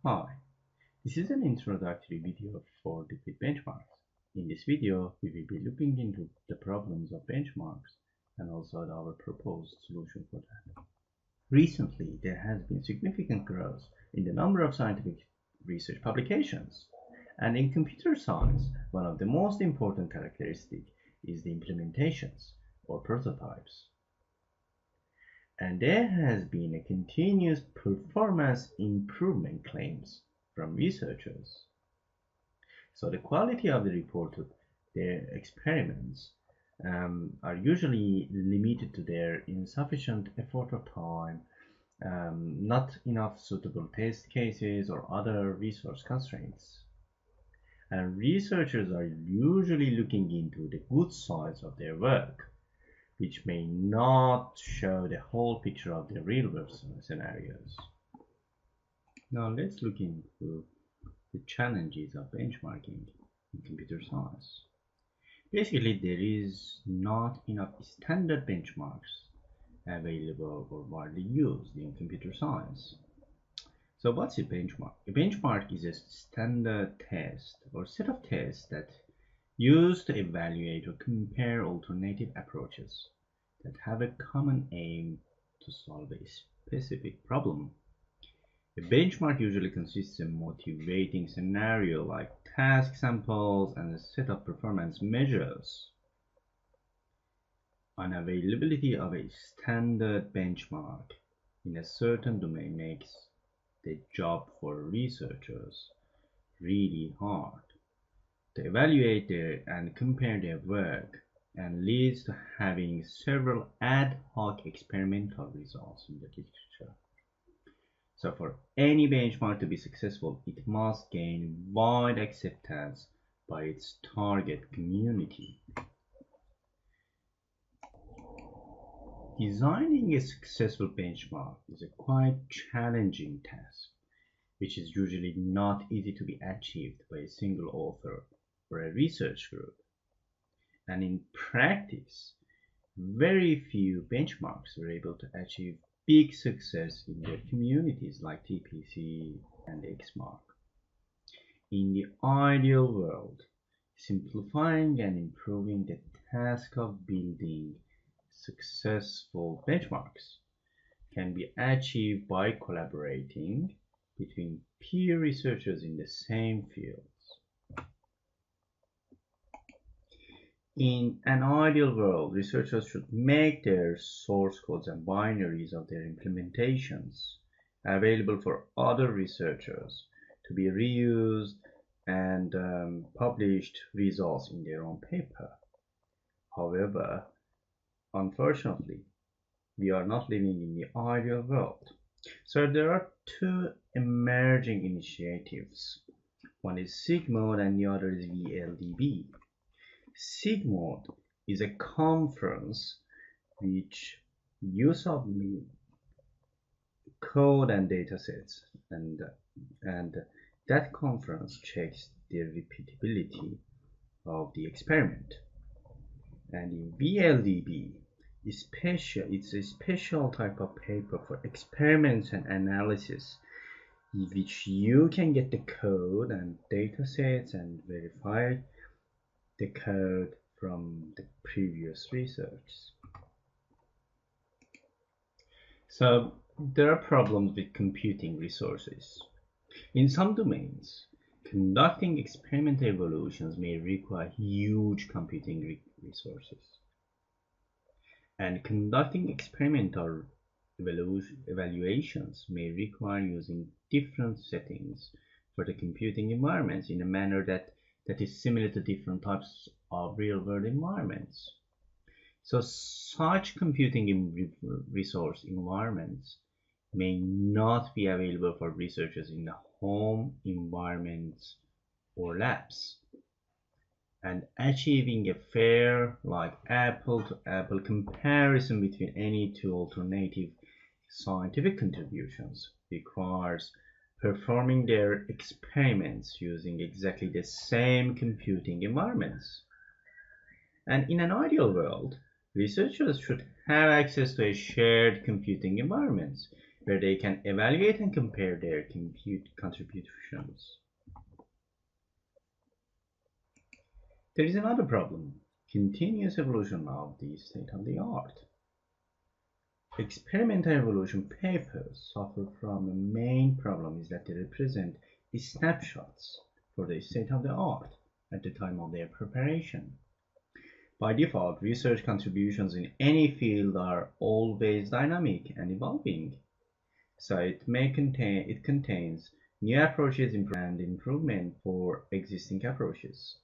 Hi, this is an introductory video for debate benchmarks. In this video, we will be looking into the problems of benchmarks and also our proposed solution for that. Recently, there has been significant growth in the number of scientific research publications. And in computer science, one of the most important characteristics is the implementations or prototypes. And there has been a continuous performance improvement claims from researchers. So the quality of the reported their experiments are usually limited to their insufficient effort or time, not enough suitable test cases or other resource constraints. And researchers are usually looking into the good sides of their work, which may not show the whole picture of the real-world scenarios. Now let's look into the challenges of benchmarking in computer science. Basically, there is not enough standard benchmarks available or widely used in computer science. So what's a benchmark? A benchmark is a standard test or set of tests that used to evaluate or compare alternative approaches that have a common aim to solve a specific problem. A benchmark usually consists of a motivating scenario like task samples and a set of performance measures. Unavailability of a standard benchmark in a certain domain makes the job for researchers really hard to evaluate and compare their work, and leads to having several ad hoc experimental results in the literature. So for any benchmark to be successful, it must gain wide acceptance by its target community. Designing a successful benchmark is a quite challenging task, which is usually not easy to be achieved by a single author or a research group. And in practice, very few benchmarks were able to achieve big success in their communities like TPC and XMark. In the ideal world, simplifying and improving the task of building successful benchmarks can be achieved by collaborating between peer researchers in the same fields. In an ideal world, researchers should make their source codes and binaries of their implementations available for other researchers to be reused and published results in their own paper. However, unfortunately, we are not living in the ideal world. So there are two emerging initiatives. One is SIGMOD and the other is VLDB. SIGMOD is a conference which you submit code and datasets, and that conference checks the repeatability of the experiment. And in VLDB, it's a special type of paper for experiments and analysis, which you can get the code and datasets and verify the code from the previous research. So there are problems with computing resources. In some domains, conducting experimental evaluations may require huge computing resources. And conducting experimental evaluations may require using different settings for the computing environments in a manner that is similar to different types of real-world environments. So such computing resource environments may not be available for researchers in the home environments or labs. And achieving a fair, like apple-to-apple comparison between any two alternative scientific contributions requires performing their experiments using exactly the same computing environments. And in an ideal world, researchers should have access to a shared computing environments where they can evaluate and compare their compute contributions. There is another problem: continuous evolution of the state-of-the-art. Experimental evolution papers suffer from a main problem is that they represent snapshots for the state-of-the-art at the time of their preparation. By default, research contributions in any field are always dynamic and evolving, so it contains new approaches and improvement for existing approaches.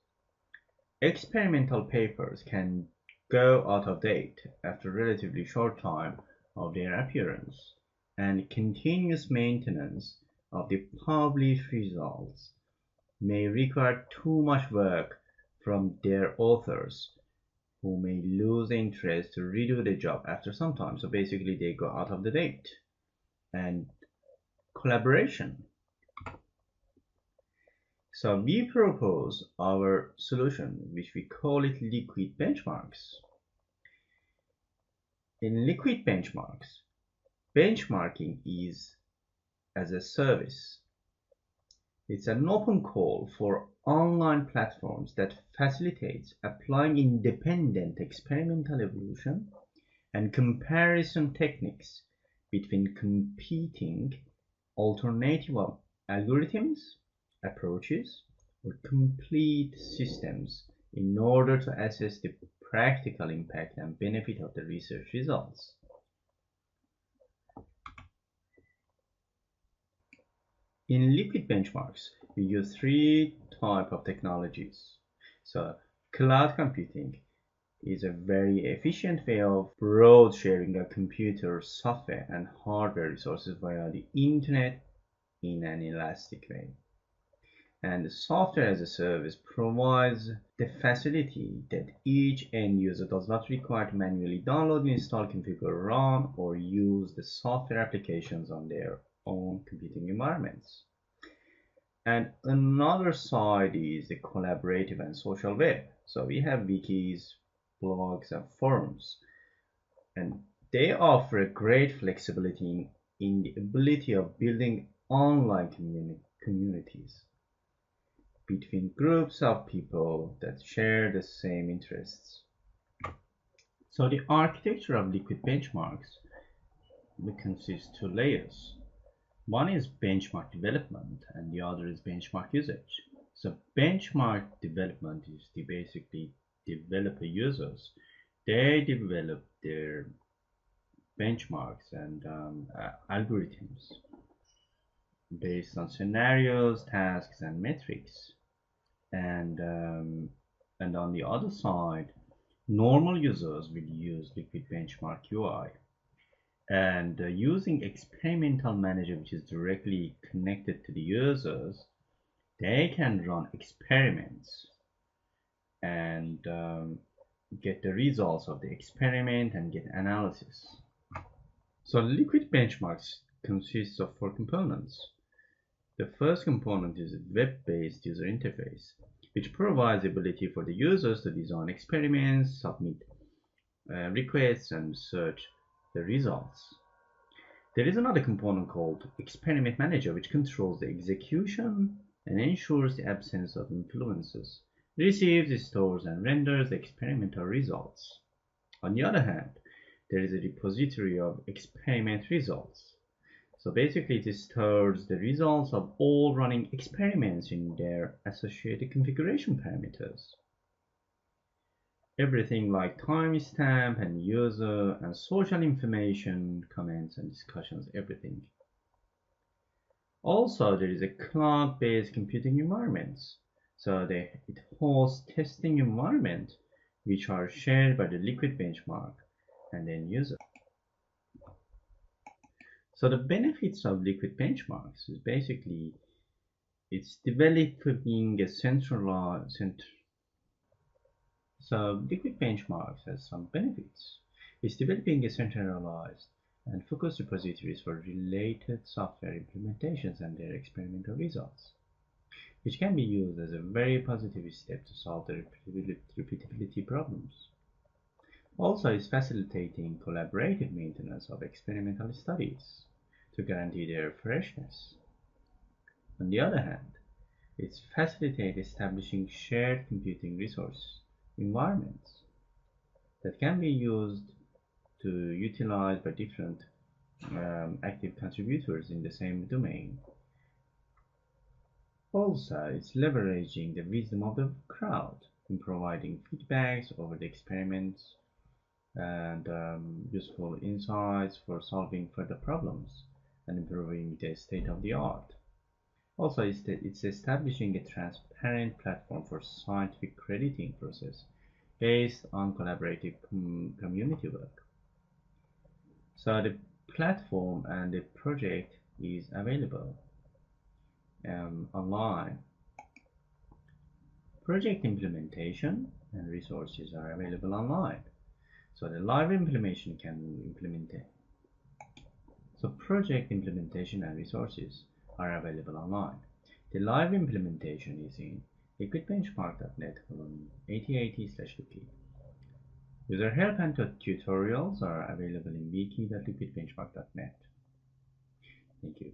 Experimental papers can go out of date after a relatively short time of their appearance, and continuous maintenance of the published results may require too much work from their authors, who may lose interest to redo the job after some time. So basically they go out of the date. And collaboration. So we propose our solution, which we call it liquid benchmarks. In liquid benchmarks, benchmarking is as a service. It's an open call for online platforms that facilitates applying independent experimental evolution and comparison techniques between competing alternative algorithms, approaches, or complete systems in order to assess the practical impact and benefit of the research results. In liquid benchmarks, we use three types of technologies. So cloud computing is a very efficient way of broad sharing of computer software and hardware resources via the internet in an elastic way. And software as a service provides the facility that each end user does not require to manually download, install, configure, run, or use the software applications on their own computing environments. And another side is the collaborative and social web. So we have wikis, blogs, and forums, and they offer a great flexibility in the ability of building online communities between groups of people that share the same interests. So the architecture of liquid benchmarks consists two layers. One is benchmark development and the other is benchmark usage. So benchmark development is the basically developer users. They develop their benchmarks and algorithms based on scenarios, tasks, and metrics. And on the other side, normal users will use Liquid Benchmark UI. And using experimental manager, which is directly connected to the users, they can run experiments and get the results of the experiment and get analysis. So liquid benchmarks consists of four components. The first component is a web-based user interface, which provides the ability for the users to design experiments, submit requests, and search the results. There is another component called Experiment Manager, which controls the execution and ensures the absence of influences, receives, stores, and renders the experimental results. On the other hand, there is a repository of experiment results. So basically it stores the results of all running experiments in their associated configuration parameters. Everything like timestamp and user and social information, comments and discussions, everything. Also, there is a cloud-based computing environments. So it hosts testing environment which are shared by the liquid benchmark and end user. So the benefits of liquid benchmarks is basically it's developing a centralized. So liquid benchmarks has some benefits. It's developing a centralized and focused repositories for related software implementations and their experimental results, which can be used as a very positive step to solve the repeatability problems. Also, it's facilitating collaborative maintenance of experimental studies to guarantee their freshness. On the other hand, it facilitates establishing shared computing resource environments that can be used to utilize by different active contributors in the same domain. Also, it's leveraging the wisdom of the crowd in providing feedbacks over the experiments and useful insights for solving further problems and improving the state of the art. Also, it's establishing a transparent platform for scientific crediting process based on collaborative community work. So the platform and the project is available online. Project implementation and resources are available online. So the live implementation can implement it. So project implementation and resources are available online. The live implementation is in liquidbenchmark.net 8080/wiki. User help and tutorials are available in wiki.liquidbenchmark.net. Thank you.